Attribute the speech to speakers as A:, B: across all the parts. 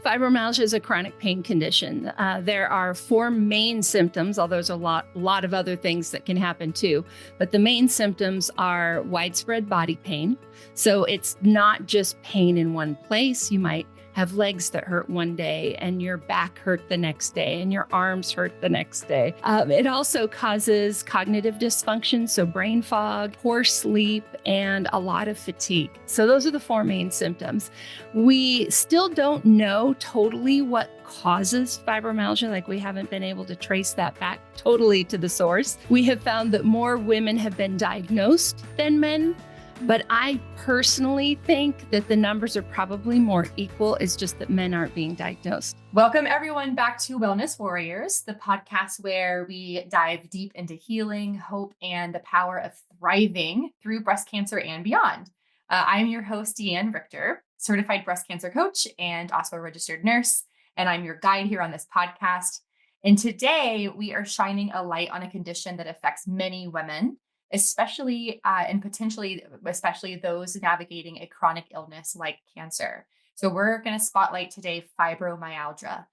A: Fibromyalgia is a chronic pain condition. There are four main symptoms, although there's a lot of other things that can happen too. But the main symptoms are widespread body pain. So it's not just pain in one place. You might have legs that hurt one day and your back hurt the next day and your arms hurt the next day. It also causes cognitive dysfunction, so brain fog, poor sleep, and a lot of fatigue. So those are the four main symptoms. We still don't know totally what causes fibromyalgia, like we haven't been able to trace that back totally to the source. We have found that more women have been diagnosed than men. But I personally think that the numbers are probably more equal. It's just that men aren't being diagnosed.
B: Welcome everyone back to Wellness Warriors, the podcast where we dive deep into healing, hope, and the power of thriving through breast cancer and beyond. I'm your host, Deanne Richter, certified breast cancer coach and also a registered nurse. And I'm your guide here on this podcast. And today we are shining a light on a condition that affects many women, especially and potentially, especially those navigating a chronic illness like cancer. So we're going to spotlight today fibromyalgia.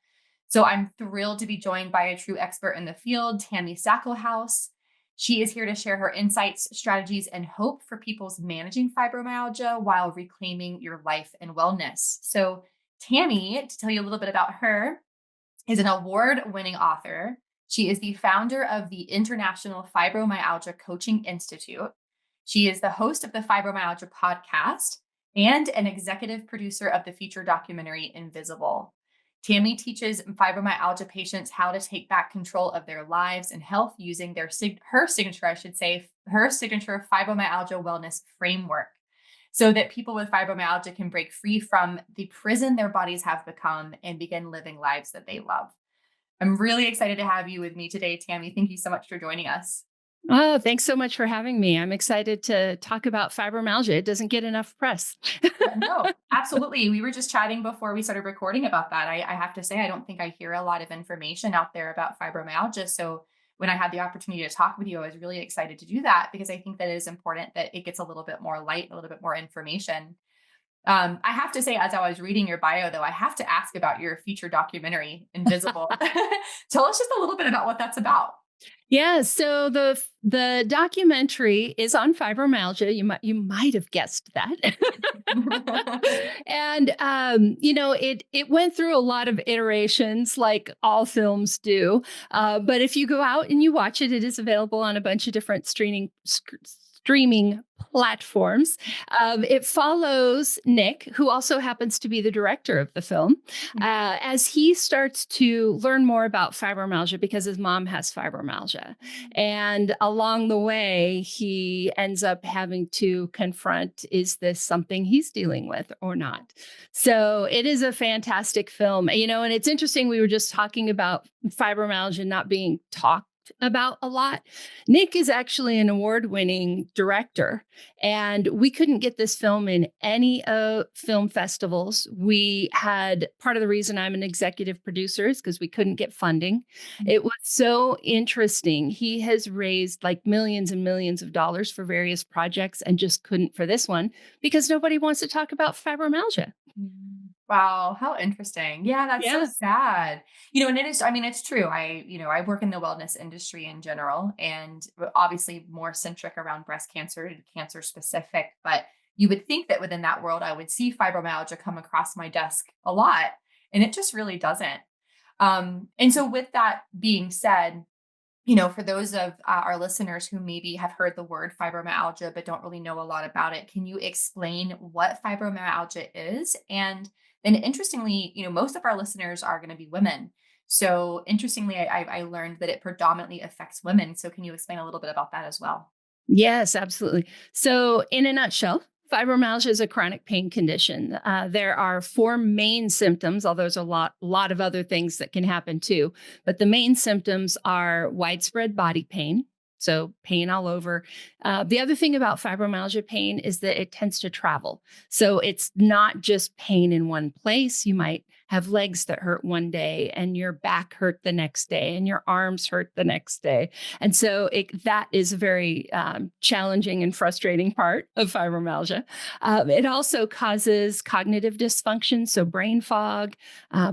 B: So I'm thrilled to be joined by a true expert in the field, Tami Stackelhouse. She is here to share her insights, strategies, and hope for people's managing fibromyalgia while reclaiming your life and wellness. So Tami, to tell you a little bit about her, is an award-winning author. She is the founder of the International Fibromyalgia Coaching Institute. She is the host of the Fibromyalgia Podcast and an executive producer of the feature documentary Invisible. Tami teaches fibromyalgia patients how to take back control of their lives and health using her signature Fibromyalgia Wellness Framework, so that people with fibromyalgia can break free from the prison their bodies have become and begin living lives that they love. I'm really excited to have you with me today, Tami. Thank you so much for joining us.
A: Oh, thanks so much for having me. I'm excited to talk about fibromyalgia. It doesn't get enough press.
B: No, absolutely. We were just chatting before we started recording about that. I have to say, I don't think I hear a lot of information out there about fibromyalgia. So when I had the opportunity to talk with you, I was really excited to do that because I think that it is important that it gets a little bit more light, a little bit more information. I have to say, as I was reading your bio, though, I have to ask about your feature documentary, Invisible. Tell us just a little bit about what that's about.
A: Yeah, so the documentary is on fibromyalgia. You might have guessed that. And it went through a lot of iterations, like all films do. But if you go out and you watch it, it is available on a bunch of different streaming platforms. It follows Nick, who also happens to be the director of the film, as he starts to learn more about fibromyalgia because his mom has fibromyalgia. And along the way, he ends up having to confront, is this something he's dealing with or not? So it is a fantastic film. And it's interesting. We were just talking about fibromyalgia not being talked about a lot. Nick is actually an award-winning director, and we couldn't get this film in any film festivals. We had part of the reason I'm an executive producer is because we couldn't get funding. It was so interesting. He has raised like millions and millions of dollars for various projects and just couldn't for this one because nobody wants to talk about fibromyalgia.
B: Wow, how interesting. Yeah, that's so sad. And it is, it's true. I work in the wellness industry in general, and obviously more centric around breast cancer and cancer specific, but you would think that within that world, I would see fibromyalgia come across my desk a lot, and it just really doesn't. And so with that being said, for those of our listeners who maybe have heard the word fibromyalgia, but don't really know a lot about it, can you explain what fibromyalgia is? And then interestingly, most of our listeners are going to be women. So interestingly, I learned that it predominantly affects women. So can you explain a little bit about that as well?
A: Yes, absolutely. So in a nutshell, fibromyalgia is a chronic pain condition. There are four main symptoms, although there's a lot of other things that can happen too. But the main symptoms are widespread body pain. So pain all over. The other thing about fibromyalgia pain is that it tends to travel. So it's not just pain in one place. You might have legs that hurt one day and your back hurt the next day and your arms hurt the next day. And so that is a very challenging and frustrating part of fibromyalgia. It also causes cognitive dysfunction, so brain fog,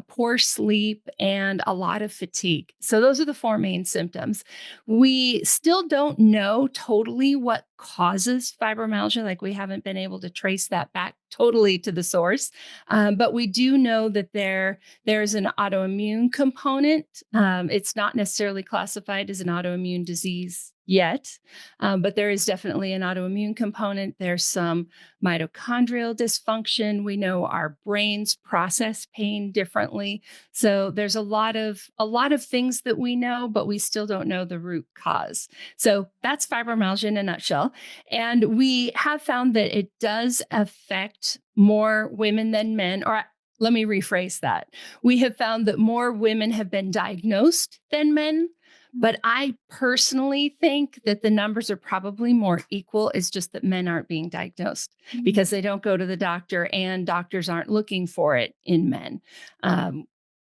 A: poor sleep, and a lot of fatigue. So those are the four main symptoms. We still don't know totally what causes fibromyalgia. Like we haven't been able to trace that back totally to the source. But we do know that there's an autoimmune component. It's not necessarily classified as an autoimmune disease yet, but there is definitely an autoimmune component. There's some mitochondrial dysfunction. We know our brains process pain differently. So there's a lot of things that we know, but we still don't know the root cause. So that's fibromyalgia in a nutshell. And we have found that it does affect more women than men, or let me rephrase that. We have found that more women have been diagnosed than men. But I personally think that the numbers are probably more equal. It's just that men aren't being diagnosed because they don't go to the doctor and doctors aren't looking for it in men.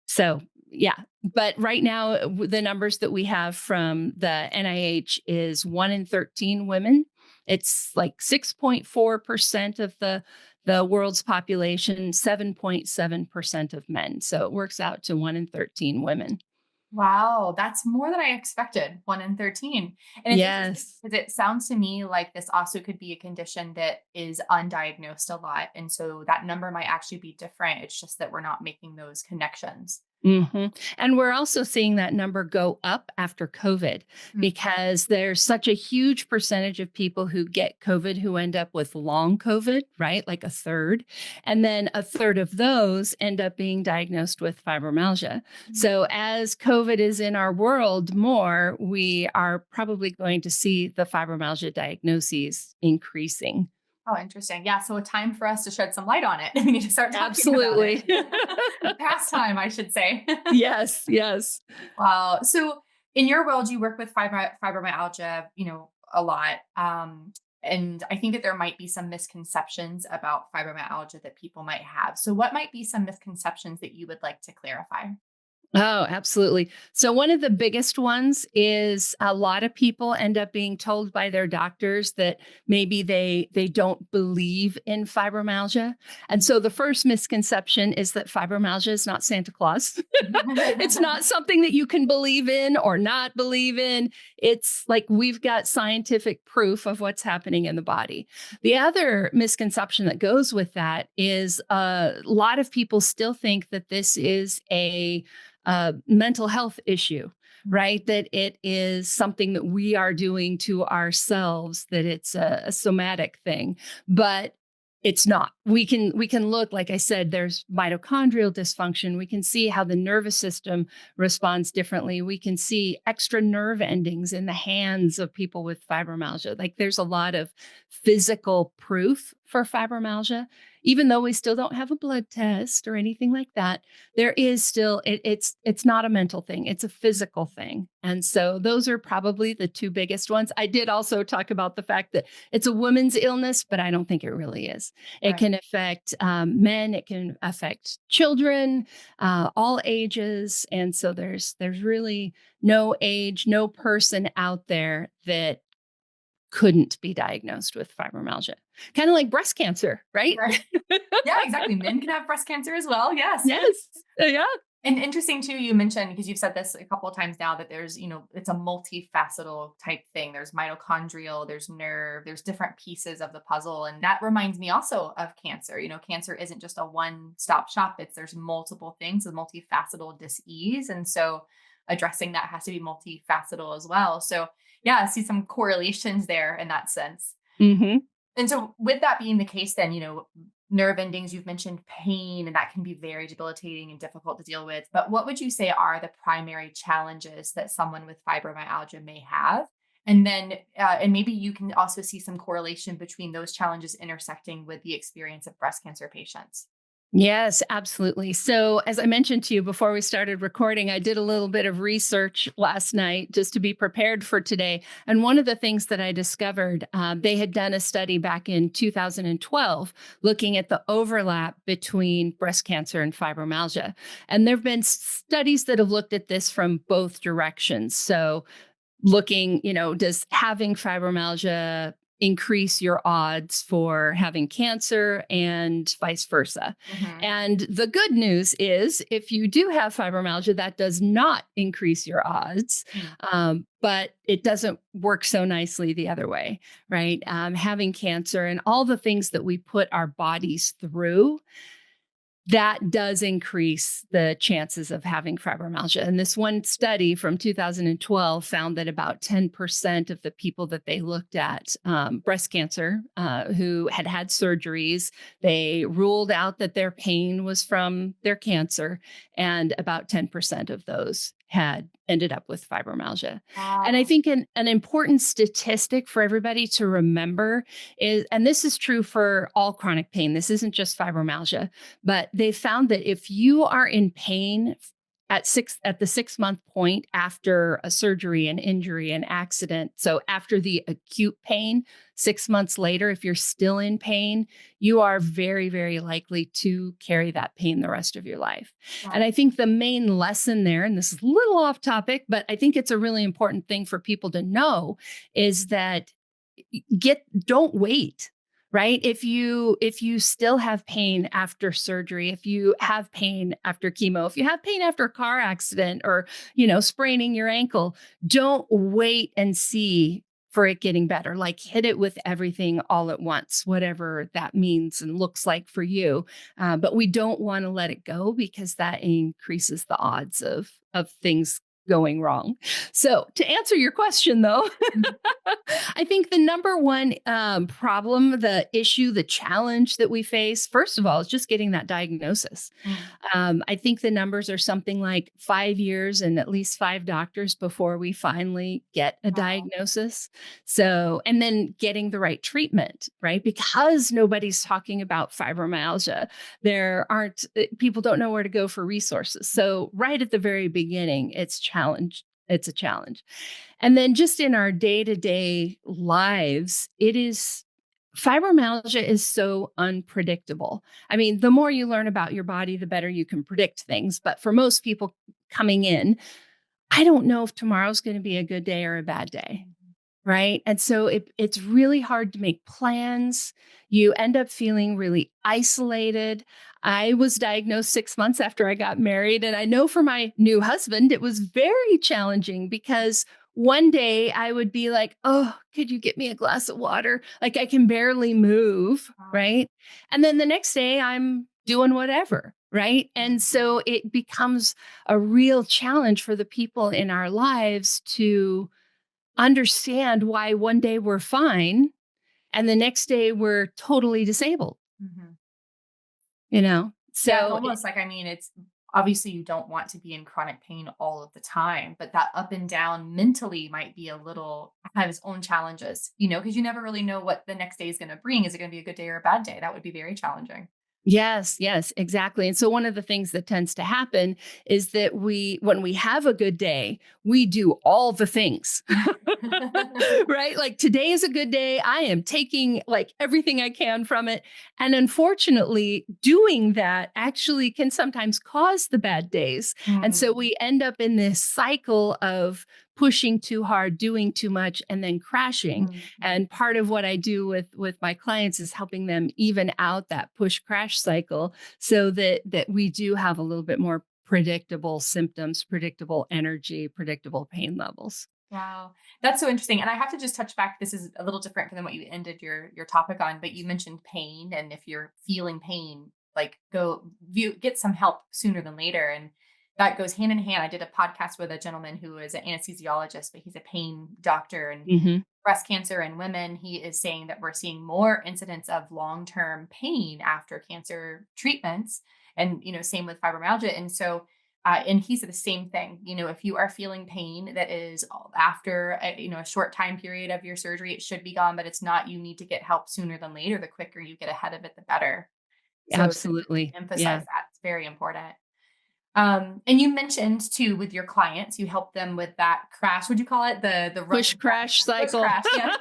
A: So, yeah. But right now, the numbers that we have from the NIH is 1 in 13 women. It's like 6.4% of the world's population, 7.7% of men. So it works out to 1 in 13 women.
B: Wow, that's more than I expected, 1 in 13. And it's interesting
A: Yes.
B: because it sounds to me like this also could be a condition that is undiagnosed a lot. And so that number might actually be different. It's just that we're not making those connections.
A: Mm-hmm. And we're also seeing that number go up after COVID because there's such a huge percentage of people who get COVID who end up with long COVID, right? Like a third. And then a third of those end up being diagnosed with fibromyalgia. So as COVID is in our world more, we are probably going to see the fibromyalgia diagnoses increasing.
B: Oh, interesting. Yeah. So a time for us to shed some light on it. We need to start talking
A: Absolutely.
B: about it. Past time, I should say.
A: Yes, yes.
B: Wow. So in your world, you work with fibromyalgia, a lot. And I think that there might be some misconceptions about fibromyalgia that people might have. So what might be some misconceptions that you would like to clarify?
A: Oh, absolutely. So one of the biggest ones is a lot of people end up being told by their doctors that maybe they don't believe in fibromyalgia. And so the first misconception is that fibromyalgia is not Santa Claus. It's not something that you can believe in or not believe in. It's like we've got scientific proof of what's happening in the body. The other misconception that goes with that is a lot of people still think that this is a mental health issue, right? That it is something that we are doing to ourselves, that it's a somatic thing, but it's not. We can look, like I said, there's mitochondrial dysfunction. We can see how the nervous system responds differently. We can see extra nerve endings in the hands of people with fibromyalgia. Like there's a lot of physical proof for fibromyalgia, even though we still don't have a blood test or anything like that. There is still, it's not a mental thing. It's a physical thing. And so those are probably the two biggest ones. I did also talk about the fact that it's a woman's illness, but I don't think it really is. It
B: Right.
A: can affect men. It can affect children, all ages. And so there's really no age, no person out there that couldn't be diagnosed with fibromyalgia. Kind of like breast cancer, right?
B: Right. Yeah, exactly. Men can have breast cancer as well. Yes.
A: Yes. Yeah.
B: And interesting too, you mentioned, because you've said this a couple of times now, that there's, it's a multifaceted type thing. There's mitochondrial, there's nerve, there's different pieces of the puzzle. And that reminds me also of cancer. Cancer isn't just a one-stop shop. There's multiple things, a multifaceted disease. And so addressing that has to be multifaceted as well. So yeah, I see some correlations there in that sense.
A: Mm-hmm.
B: And so with that being the case, then, nerve endings, you've mentioned pain, and that can be very debilitating and difficult to deal with. But what would you say are the primary challenges that someone with fibromyalgia may have? And then, and maybe you can also see some correlation between those challenges intersecting with the experience of breast cancer patients.
A: Yes, absolutely. So, as I mentioned to you before we started recording, I did a little bit of research last night just to be prepared for today. And one of the things that I discovered, they had done a study back in 2012 looking at the overlap between breast cancer and fibromyalgia. And there have been studies that have looked at this from both directions. So, looking, does having fibromyalgia increase your odds for having cancer and vice versa?
B: Mm-hmm.
A: And the good news is if you do have fibromyalgia, that does not increase your odds. But it doesn't work so nicely the other way, right? Having cancer and all the things that we put our bodies through, that does increase the chances of having fibromyalgia. And this one study from 2012 found that about 10% of the people that they looked at, breast cancer, who had surgeries, they ruled out that their pain was from their cancer. And about 10% of those had ended up with fibromyalgia. And I
B: Wow.
A: think an important statistic for everybody to remember is, and this is true for all chronic pain, this isn't just fibromyalgia, but they found that if you are in pain at the 6 month point after a surgery, an injury, an accident, so after the acute pain, 6 months later, if you're still in pain, you are very, very likely to carry that pain the rest of your life. And
B: Wow.
A: I think the main lesson there, and this is a little off topic, but I think it's a really important thing for people to know, is that don't wait, right? If you still have pain after surgery, if you have pain after chemo, if you have pain after a car accident or, spraining your ankle, don't wait and see for it getting better. Like hit it with everything all at once, whatever that means and looks like for you. But we don't want to let it go because that increases the odds of things going wrong. So to answer your question though, I think the number one problem, the issue, the challenge that we face, first of all, is just getting that diagnosis.
B: Mm.
A: I think the numbers are something like 5 years and at least five doctors before we finally get a
B: Wow.
A: diagnosis. So, and then getting the right treatment, right? Because nobody's talking about fibromyalgia. There aren't, people don't know where to go for resources. So, right at the very beginning, it's a challenge. And then just in our day-to-day lives, fibromyalgia is so unpredictable. I mean, the more you learn about your body, the better you can predict things. But for most people coming in, I don't know if tomorrow's going to be a good day or a bad day. Right. And so it's really hard to make plans. You end up feeling really isolated. I was diagnosed 6 months after I got married. And I know for my new husband, it was very challenging because one day I would be like, oh, could you get me a glass of water? Like I can barely move.
B: Wow.
A: Right. And then the next day I'm doing whatever. Right. And
B: Mhm.
A: so it becomes a real challenge for the people in our lives to understand why one day we're fine and the next day we're totally disabled,
B: Mhm.
A: you know?
B: Yeah, it's
A: So
B: almost like, I mean, it's obviously you don't want to be in chronic pain all of the time, but that up and down mentally might be a little have its own challenges, because you never really know what the next day is going to bring. Is it going to be a good day or a bad day? That would be very challenging.
A: yes, yes, exactly. And so one of the things that tends to happen is that when we have a good day, we do all the things. Right? Like today is a good day. I am taking like everything I can from it. And unfortunately, doing that actually can sometimes cause the bad days. And so
B: Mm,
A: we end up in this cycle of pushing too hard, doing too much, and then crashing.
B: mhm.
A: And part of what I do with my clients is helping them even out that push crash cycle so that we do have a little bit more predictable symptoms, predictable energy, predictable pain levels.
B: Wow. That's so interesting. And I have to just touch back. This is a little different than what you ended your topic on, but you mentioned pain. And if you're feeling pain, like get some help sooner than later. And that goes hand in hand. I did a podcast with a gentleman who is an anesthesiologist, but he's a pain doctor and
A: Hmm.
B: breast cancer in women. He is saying that we're seeing more incidents of long-term pain after cancer treatments. And, same with fibromyalgia. And so and he said the same thing. If you are feeling pain that is after a short time period of your surgery, it should be gone, but it's not. You need to get help sooner than later. The quicker you get ahead of it, the better. So to
A: Absolutely.
B: emphasize
A: Yeah.
B: that, it's very important. And you mentioned too with your clients, you help them with that crash. Would you call it the run
A: Push
B: and crash?
A: crash
B: Push
A: cycle.
B: crash. Yeah,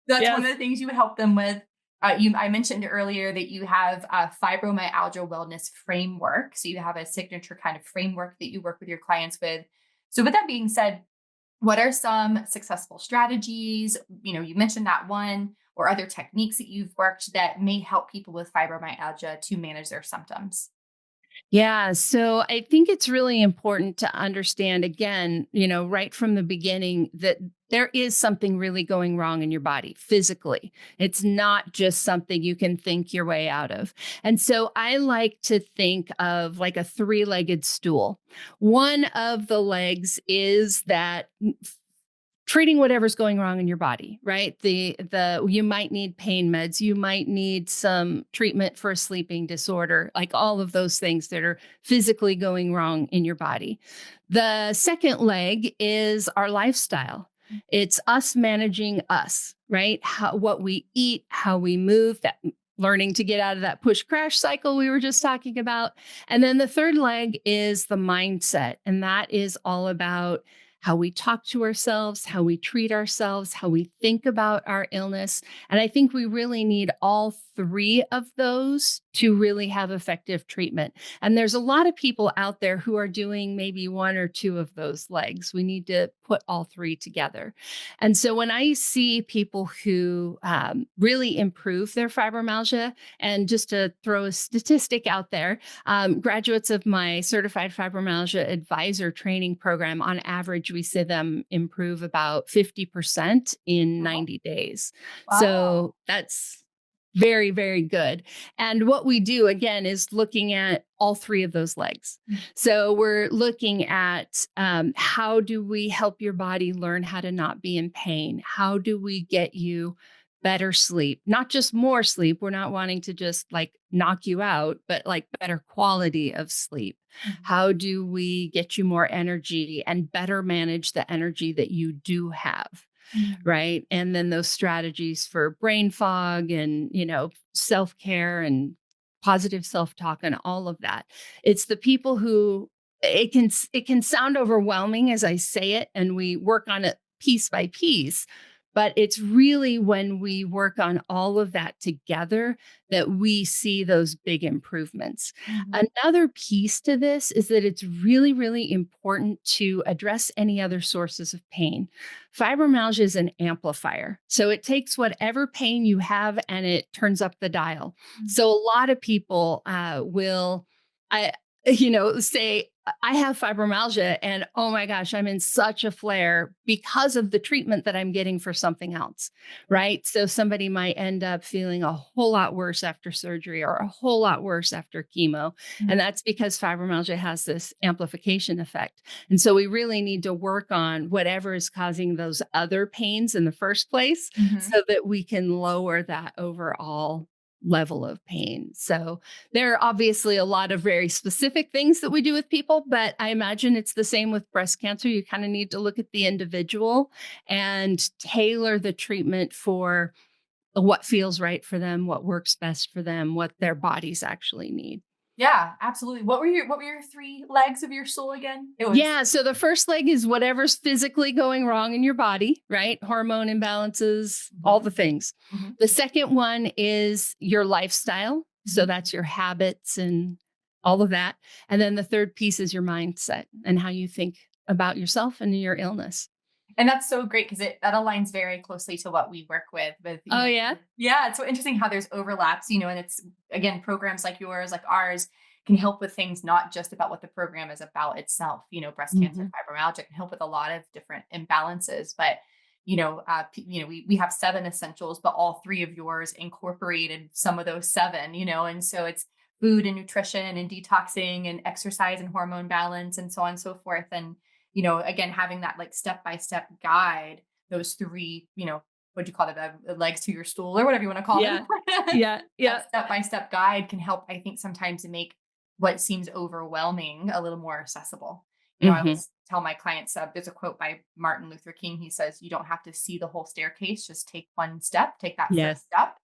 B: that's one
A: Yes.
B: of the things you would help them with. I mentioned earlier that you have a Fibromyalgia Wellness Framework, so you have a signature kind of framework that you work with your clients with. So, with that being said, what are some successful strategies? You mentioned that one, or other techniques that you've worked that may help people with fibromyalgia to manage their symptoms.
A: Yeah. So I think it's really important to understand again, right from the beginning that there is something really going wrong in your body physically. It's not just something you can think your way out of. And so I like to think of like a three-legged stool. One of the legs is that treating whatever's going wrong in your body, right? The you might need pain meds, you might need some treatment for a sleeping disorder, like all of those things that are physically going wrong in your body. The second leg is our lifestyle. It's us managing us, right? What we eat, how we move, that learning to get out of that push crash cycle we were just talking about. And then the third leg is the mindset, and that is all about how we talk to ourselves, how we treat ourselves, how we think about our illness. And I think we really need all three of those to really have effective treatment. And there's a lot of people out there who are doing maybe one or two of those legs. We need to put all three together. And so when I see people who really improve their fibromyalgia, and just to throw a statistic out there, graduates of my certified fibromyalgia advisor training program, on average, we see them improve about 50% in
B: Wow.
A: 90 days.
B: Wow.
A: So that's very, very good. And what we do again is looking at all three of those legs. So we're looking at how do we help your body learn how to not be in pain? How do we get you better sleep, not just more sleep? We're not wanting to just like knock you out, but like better quality of sleep.
B: Mhm.
A: How do we get you more energy and better manage the energy that you do have?
B: Mhm.
A: Right. And then those strategies for brain fog and, self care and positive self talk and all of that. It's the people who it can sound overwhelming as I say it, and we work on it piece by piece. But it's really when we work on all of that together that we see those big improvements.
B: Mhm.
A: Another piece to this is that it's really, really important to address any other sources of pain. Fibromyalgia is an amplifier. So it takes whatever pain you have and it turns up the dial.
B: Mhm.
A: So a lot of people will, I, say, I have fibromyalgia and oh my gosh, I'm in such a flare because of the treatment that I'm getting for something else, right? So somebody might end up feeling a whole lot worse after surgery or a whole lot worse after chemo. And
B: Mhm.
A: that's because fibromyalgia has this amplification effect. And so we really need to work on whatever is causing those other pains in the first place
B: Mhm.
A: so that we can lower that overall level of pain. So there are obviously a lot of very specific things that we do with people, but I imagine it's the same with breast cancer. You kind of need to look at the individual and tailor the treatment for what feels right for them, what works best for them, what their bodies actually need.
B: Yeah, absolutely. What were your three legs of your stool again? It was
A: Yeah. So the first leg is whatever's physically going wrong in your body, right? Hormone imbalances, all
B: Mhm.
A: the things.
B: Mhm.
A: The second one is your lifestyle. So
B: Mhm.
A: that's your habits and all of that. And then the third piece is your mindset and how you think about yourself and your illness.
B: And that's so great because that aligns very closely to what we work with,
A: Oh, yeah.
B: yeah, it's so interesting how there's overlaps, and it's again, programs like yours, like ours, can help with things not just about what the program is about itself. Breast cancer,
A: Hmm.
B: fibromyalgia can help with a lot of different imbalances, but we have seven essentials, but all three of yours incorporated some of those seven, and so it's food and nutrition and detoxing and exercise and hormone balance and so on and so forth. And again, having that like step by step guide, those three, what do you call it, the legs to your stool or whatever you want to call them.
A: Yeah. Yeah.
B: That
A: Yeah.
B: step by step guide can help, I think, sometimes to make what seems overwhelming a little more accessible. I
A: Hmm.
B: always tell my clients, there's a quote by Martin Luther King. He says, "You don't have to see the whole staircase, just take one step, take that first
A: Yes.
B: step."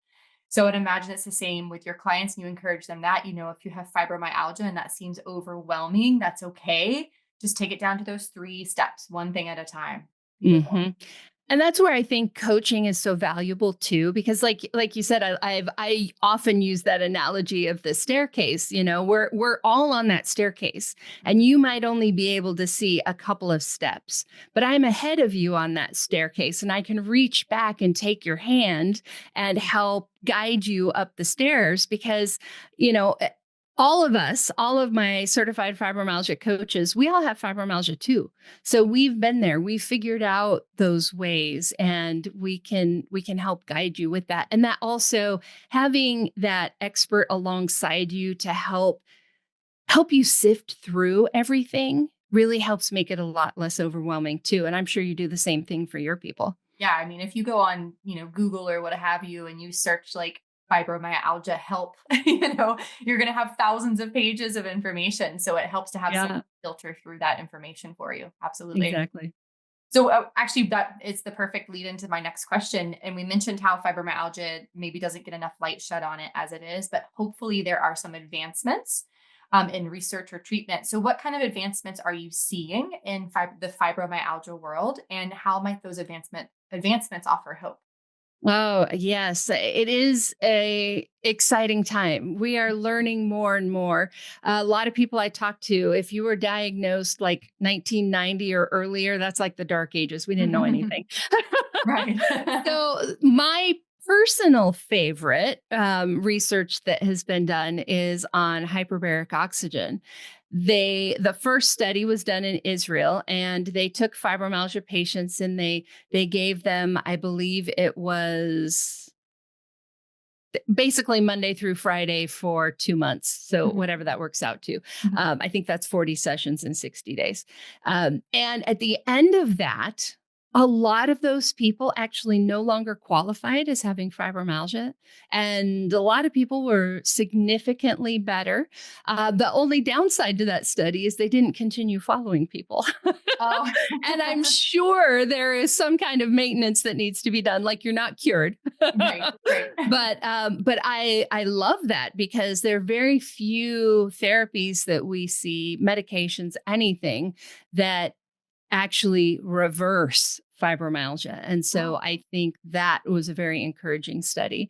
B: So I'd imagine it's the same with your clients and you encourage them that, if you have fibromyalgia and that seems overwhelming, that's okay. Just take it down to those 3 steps, one thing at a time. Beautiful.
A: hmm And that's where I think coaching is so valuable too, because like you said, I often use that analogy of the staircase. We're all on that staircase, and you might only be able to see a couple of steps, but I'm ahead of you on that staircase, and I can reach back and take your hand and help guide you up the stairs because, you know. All of us, all of my certified fibromyalgia coaches, we all have fibromyalgia too. So we've been there. We've figured out those ways, and we can help guide you with that. And that also having that expert alongside you to help you sift through everything really helps make it a lot less overwhelming too. And I'm sure you do the same thing for your people.
B: Yeah, I mean, if you go on, Google or what have you, and you search like fibromyalgia help, you're going to have thousands of pages of information. So it helps to have someone filter through that information for you. Absolutely.
A: Exactly.
B: So actually, that is the perfect lead into my next question. And we mentioned how fibromyalgia maybe doesn't get enough light shed on it as it is, but hopefully there are some advancements in research or treatment. So what kind of advancements are you seeing in the fibromyalgia world, and how might those advancements offer hope?
A: Oh, yes. It is a exciting time. We are learning more and more. A lot of people I talk to, if you were diagnosed like 1990 or earlier, that's like the dark ages. We didn't know anything.
B: Right.
A: So my personal favorite research that has been done is on hyperbaric oxygen. The first study was done in Israel, and they took fibromyalgia patients and they gave them, I believe it was basically Monday through Friday for 2 months. So whatever that works out to. I think that's 40 sessions in 60 days. And at the end of that, a lot of those people actually no longer qualified as having fibromyalgia. And a lot of people were significantly better. The only downside to that study is they didn't continue following people.
B: Oh.
A: And I'm sure there is some kind of maintenance that needs to be done, like you're not cured.
B: Right.
A: But I love that because there are very few therapies that we see, medications, anything that actually reverse fibromyalgia. And so I think that was a very encouraging study.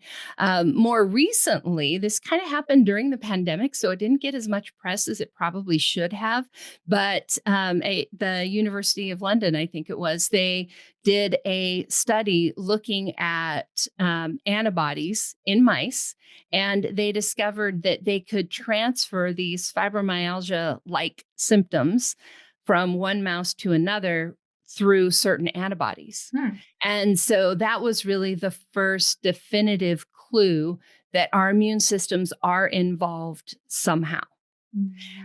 A: More recently, this kind of happened during the pandemic, so it didn't get as much press as it probably should have. But the University of London, I think it was, they did a study looking at antibodies in mice, and they discovered that they could transfer these fibromyalgia-like symptoms from one mouse to another through certain antibodies. And so that was really the first definitive clue that our immune systems are involved somehow.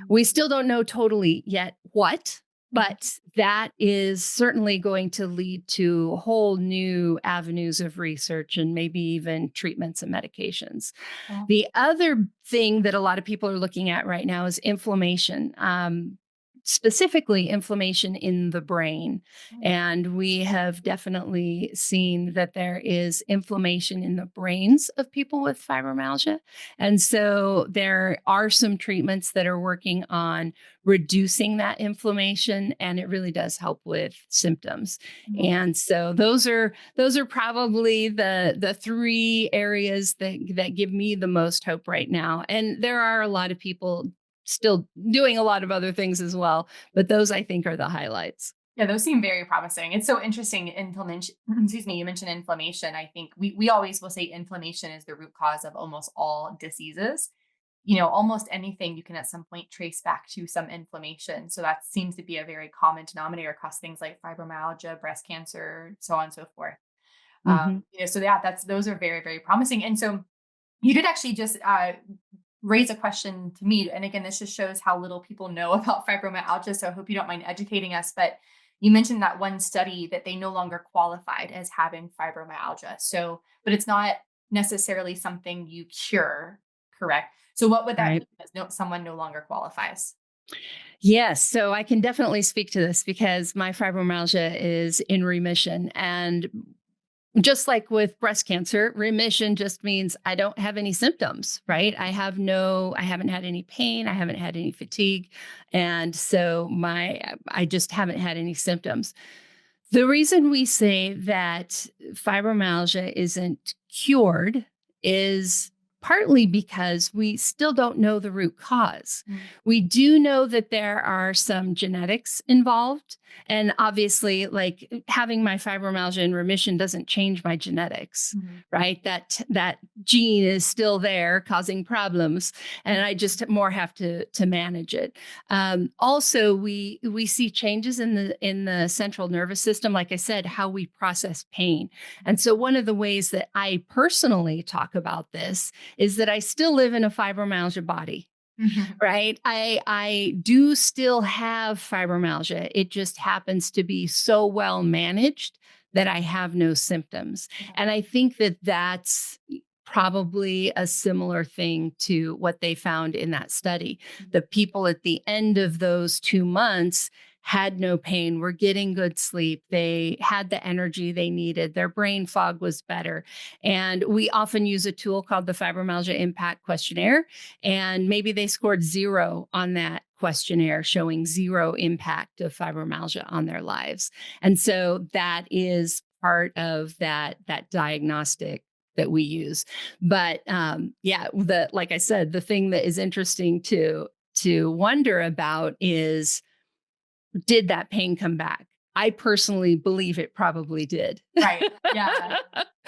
A: We still don't know totally yet what, but that is certainly going to lead to whole new avenues of research and maybe even treatments and medications. The other thing that a lot of people are looking at right now is inflammation. Specifically inflammation in the brain. And we have definitely seen that there is inflammation in the brains of people with fibromyalgia. And so there are some treatments that are working on reducing that inflammation, and it really does help with symptoms. And so those are probably the 3 areas that give me the most hope right now. And there are a lot of people still doing a lot of other things as well, but those I think are the highlights.
B: Yeah, those seem very promising. It's so interesting. Inflammation, excuse me, you mentioned inflammation. I think we always will say inflammation is the root cause of almost all diseases. Almost anything you can at some point trace back to some inflammation. So that seems to be a very common denominator across things like fibromyalgia, breast cancer, so on and so forth. So yeah, those are very, very promising. And so you did actually just raise a question to me. And again, this just shows how little people know about fibromyalgia. So I hope you don't mind educating us. But you mentioned that one study that they no longer qualified as having fibromyalgia. So, but it's not necessarily something you cure, correct? So what would that mean if someone no longer qualifies?
A: Yes. So I can definitely speak to this because my fibromyalgia is in remission. And just like with breast cancer, remission just means I don't have any symptoms, right? I haven't had any pain. I haven't had any fatigue. And so I just haven't had any symptoms. The reason we say that fibromyalgia isn't cured is partly because we still don't know the root cause.
B: Mm.
A: We do know that there are some genetics involved. And obviously, like having my fibromyalgia in remission doesn't change my genetics, right? That gene is still there causing problems. And I just more have to manage it. Also, we see changes in the central nervous system, like I said, how we process pain. And so one of the ways that I personally talk about this is that I still live in a fibromyalgia body. Right. I do still have fibromyalgia. It just happens to be so well managed that I have no symptoms. And I think that that's probably a similar thing to what they found in that study. The people at the end of those 2 months had no pain, were getting good sleep. They had the energy they needed. Their brain fog was better. And we often use a tool called the Fibromyalgia Impact Questionnaire. And maybe they scored 0 on that questionnaire, showing 0 impact of fibromyalgia on their lives. And so that is part of that diagnostic that we use. But like I said, the thing that is interesting to wonder about is, did that pain come back? I personally believe it probably did.
B: Right. Yeah.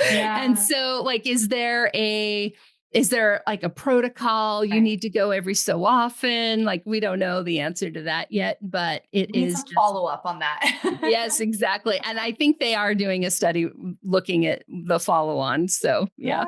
B: Yeah.
A: And so, like, is there like a protocol you need to go every so often? Like, we don't know the answer to that yet, but it
B: we need
A: is
B: some follow up on that.
A: Yes, exactly. And I think they are doing a study looking at the follow on. So, yeah.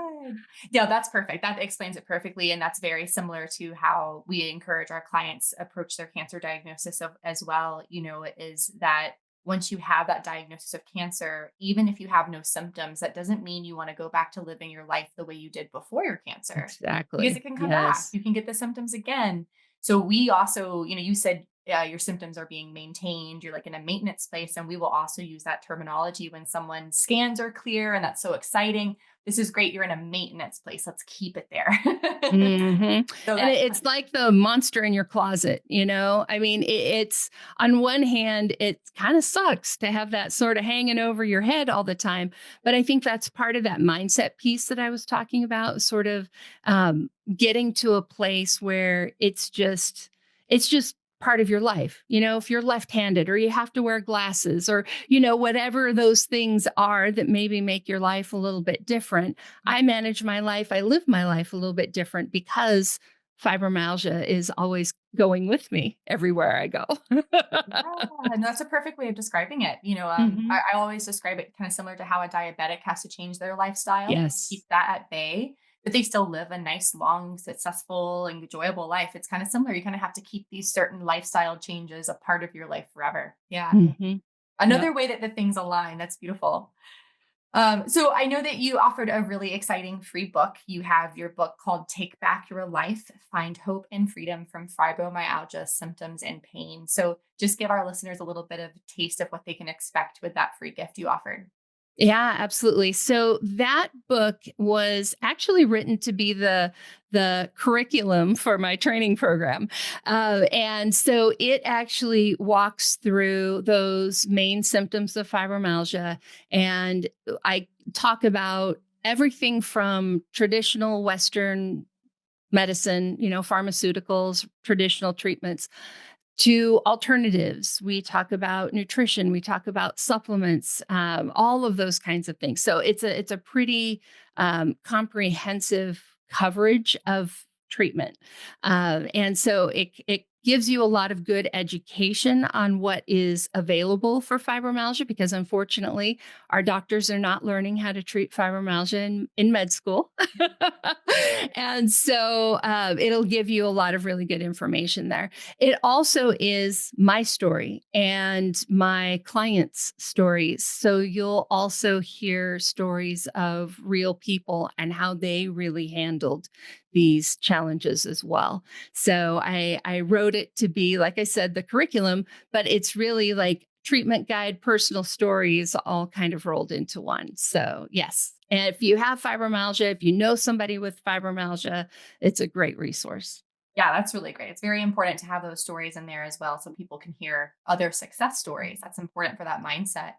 B: Yeah, that's perfect. That explains it perfectly. And that's very similar to how we encourage our clients approach their cancer diagnosis as well. Is that once you have that diagnosis of cancer, even if you have no symptoms, that doesn't mean you want to go back to living your life the way you did before your cancer.
A: Exactly.
B: Because it can come back. You can get the symptoms again. So we also, you said your symptoms are being maintained. You're like in a maintenance place. And we will also use that terminology when someone's scans are clear. And that's so exciting. This is great. You're in a maintenance place. Let's keep it there.
A: So and it's like the monster in your closet, I mean, it's on one hand, it kind of sucks to have that sort of hanging over your head all the time. But I think that's part of that mindset piece that I was talking about, sort of getting to a place where it's just part of your life. If you're left-handed or you have to wear glasses or, whatever those things are that maybe make your life a little bit different. I manage my life. I live my life a little bit different because fibromyalgia is always going with me everywhere I go.
B: And that's a perfect way of describing it. I always describe it kind of similar to how a diabetic has to change their lifestyle.
A: Yes.
B: Keep that at bay, but they still live a nice, long, successful, and enjoyable life. It's kind of similar. You kind of have to keep these certain lifestyle changes a part of your life forever. Yeah. Another way that the things align. That's beautiful. So I know that you offered a really exciting free book. You have your book called Take Back Your Life, Find Hope and Freedom from Fibromyalgia Symptoms and Pain. So just give our listeners a little bit of a taste of what they can expect with that free gift you offered.
A: Yeah, absolutely. So that book was actually written to be the curriculum for my training program. And so it actually walks through those main symptoms of fibromyalgia. And I talk about everything from traditional Western medicine, pharmaceuticals, traditional treatments, to alternatives. We talk about nutrition. We talk about supplements, all of those kinds of things. So it's a pretty comprehensive coverage of treatment. And so it gives you a lot of good education on what is available for fibromyalgia, because unfortunately, our doctors are not learning how to treat fibromyalgia in med school. And so it'll give you a lot of really good information there. It also is my story and my clients' stories. So you'll also hear stories of real people and how they really handled these challenges as well. So I wrote it to be, like I said, the curriculum, but it's really like treatment guide, personal stories, all kind of rolled into one. So yes. And if you have fibromyalgia, if you know somebody with fibromyalgia, it's a great resource.
B: Yeah, that's really great. It's very important to have those stories in there as well so people can hear other success stories. That's important for that mindset.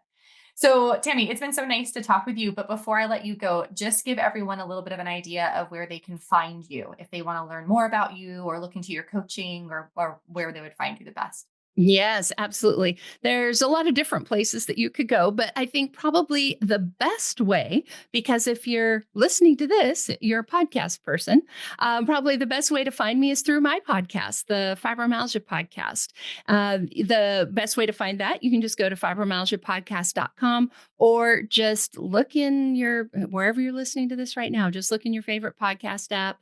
B: So, Tami, it's been so nice to talk with you. But before I let you go, just give everyone a little bit of an idea of where they can find you if they want to learn more about you or look into your coaching or where they would find you the best.
A: Yes, absolutely. There's a lot of different places that you could go, but I think probably the best way, because if you're listening to this, you're a podcast person, probably the best way to find me is through my podcast, the Fibromyalgia Podcast. The best way to find that, you can just go to fibromyalgiapodcast.com or just look in wherever you're listening to this right now, just look in your favorite podcast app.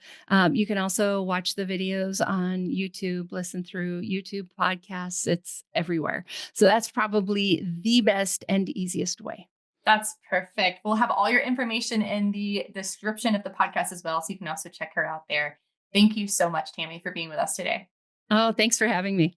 A: You can also watch the videos on YouTube, listen through YouTube podcasts. It's everywhere. So that's probably the best and easiest way.
B: That's perfect. We'll have all your information in the description of the podcast as well. So you can also check her out there. Thank you so much, Tami, for being with us today.
A: Oh, thanks for having me.